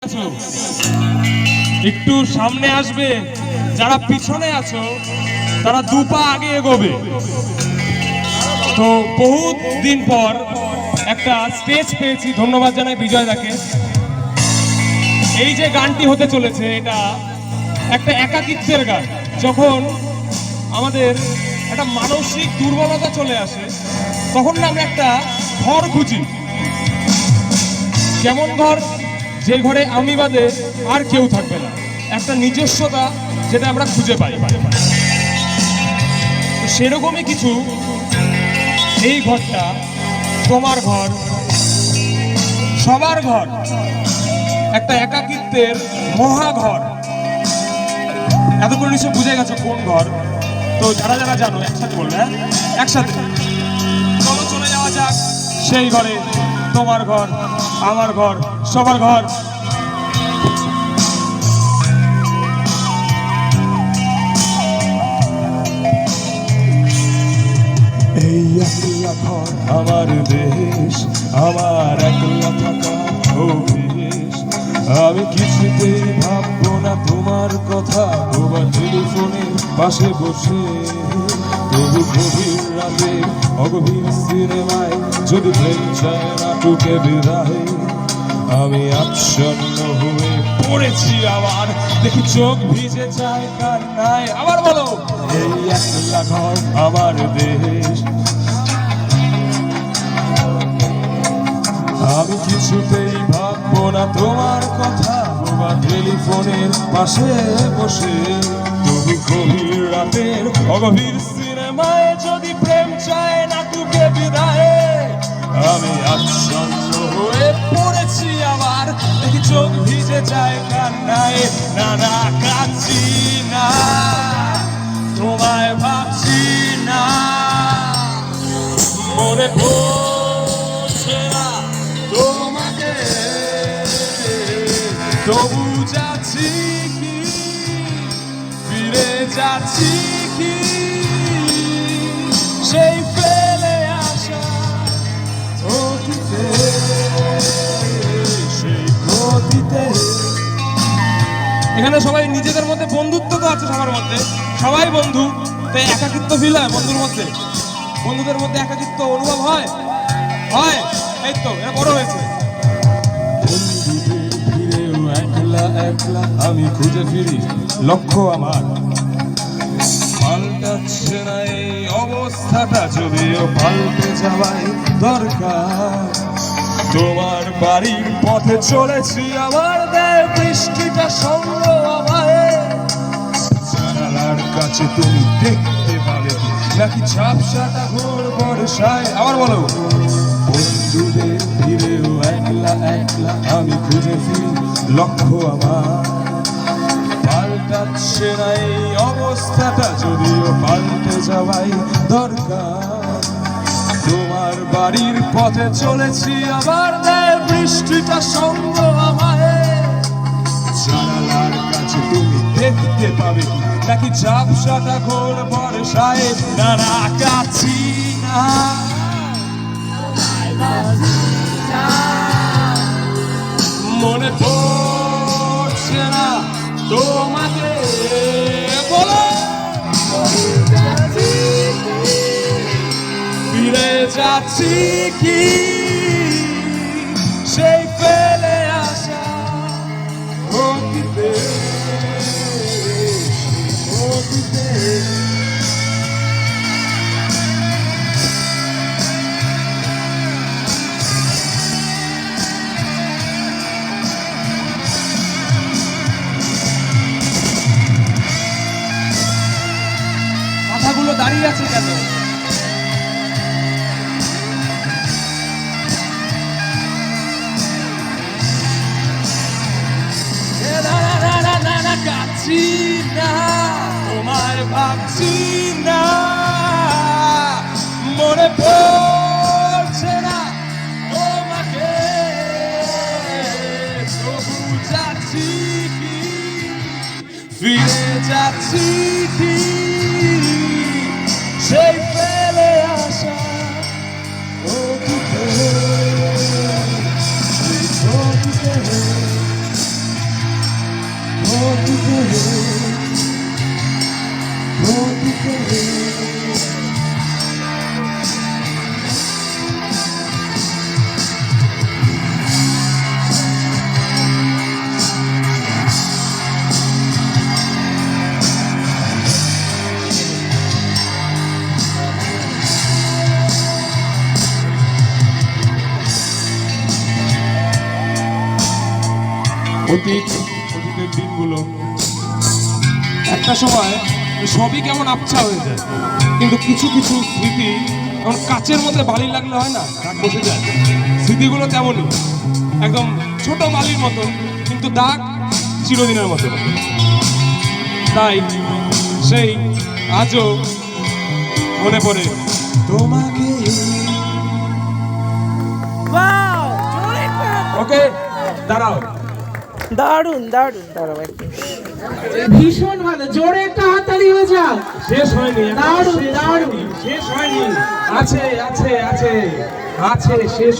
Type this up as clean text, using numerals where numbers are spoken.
আছো একটু সামনে আসবে, যারা পিছনে আছো তারা দু পা আগে এগোবে। তো বহুত দিন পর একটা স্টেজ পেয়েছি, ধন্যবাদ জানাই বিজয় দাকে। এই যে গানটি হতে চলেছে এটা একটা একাকিত্বের গান। যখন আমাদের একটা মানসিক দুর্বলতা চলে আসে তখন না আমরা একটা ঘর খুঁজি। কেমন ঘর? যে ঘরে আমি বাদে আর কেউ থাকবে না, একটা নিজস্বতা যেটা আমরা খুঁজে পাই। সেরকমই কিছু এই ঘরটা, তোমার ঘর, সবার ঘর, একটা একাকিত্বের মহাঘর। এতক্ষণ নিশ্চয় বুঝে গেছো কোন ঘর। তো যারা যারা জানো একসাথে বলবে, হ্যাঁ একসাথে চলো চলে যাওয়া যাক সেই ঘরে। তোমার ঘর, আমার ঘর, সবার ঘর। এই একলা ঘর আমার দেশ, আমার একলা থাকা অভ্যেস। আমি কিছুতেই ভাববো না তোমার কথা, তোমার টেলিফোনের পাশে বসে। তবু গভীর রাতে অগভীর সিনেমায় যদি প্রেম চায় নাটকে বিদায়, আমি আচ্ছন্ন হয়ে পড়েছি আবার, দেখি চোখ ভিজে যায় কান্নায়। আবার বলো, এই একলা ঘর আমার দেশ। আমি কিছুতেই ভাববো না তোমার কথা, তোমার টেলিফোনের পাশে বসে। তবু গভীর রাতের অগভীর সিনেমায় যদি প্রেম চায় নাটকে বিদায়, আমি আচ্ছন্ন হয়ে পড়েছি আবার, দেখি চোখ ভিজে যায় কান্নায়। না না কাঁদছি না, তোমায় ভাবছি না, মনে পড়ছে না তোমাকে। তবু যাচ্ছি কি, ফিরে যাচ্ছি কি সেই ফেলে আসা অতীতে, সেই গতিতে। এখানে সবাই নিজেদের মধ্যে বন্ধুত্ব তো আছে, সবার মধ্যে সবাই বন্ধু। তাই একাকিত্ব ফিল হয় বন্ধুর মধ্যে? বন্ধুদের মধ্যে একাকিত্ব অনুভব হয়? হয়, এই তো এরা বড় হয়েছে। বন্ধুদের ফিরেও একলা একলা আমি খুঁজে ফিরি, লক্ষ্য আমার পাল্টাচ্ছে না এই অবস্থাটা, যদিও পাল্টে যাওয়াই দরকার। তোমার বাড়ির পথে চলেছি, আমার দেয় বৃষ্টিটা সঙ্গ আমায়। জানালার কাছে তুমি দেখতে পাবে নাকি ঝাপসাটা ঘোর বর্ষায়। আবার বলো, বন্ধুদের ফিরেও একলা একলা আমি খুঁজে ফিরি, লক্ষ্য আমার পাল্টাচ্ছে না এই অবস্থাটা, যদিও পাল্টে যাওয়াই দরকার। তোমার বাড়ির পথে চলেছি, আবার দেয় বৃষ্টিটা সঙ্গ আমায়। জানালার কাছে তুমি দেখতে পাবে কি নাকি ঝাপসাটা ঘোর বর্ষায়। না না কাছি না, মনে পড়ছে না তোমাকে। বলো, ফিরে যাচ্ছি কি সেই ফেলে আসা অতীতে, অতীতে। মাথাগুলো দাঁড়িয়ে আছে কেন? কাছি না, তোমায় ভাবছি না, মনে পড়ছে না তোমাকে। তবু যাচ্ছি কি, ফিরে যাচ্ছি কি সেই ফেলে আসা অতীতে, সেই অতীতে। অতীতের দিনগুলো একটা সময় সবই কেমন আবছা হয়ে যায়, কিন্তু কিছু কিছু স্মৃতি যেমন কাচের মধ্যে বালি লাগলে হয় না, দাগ বসে যায়। স্মৃতিগুলো তেমনই, একদম ছোট বালির মতো, কিন্তু দাগ চিরদিনের মতো। তাই সেই আজও মনে পড়ে তোমাকে। ওকে, দাঁড়াও। দারুণ দারুণ দারুণ ভীষণ ভালো, জোরে একটা হাততালি হয়ে যাও। শেষ হয়নি, এখনো দারুণ শেষ দারুণ হয়নি, শেষ হয়নি, আছে আছে আছে আছে, শেষ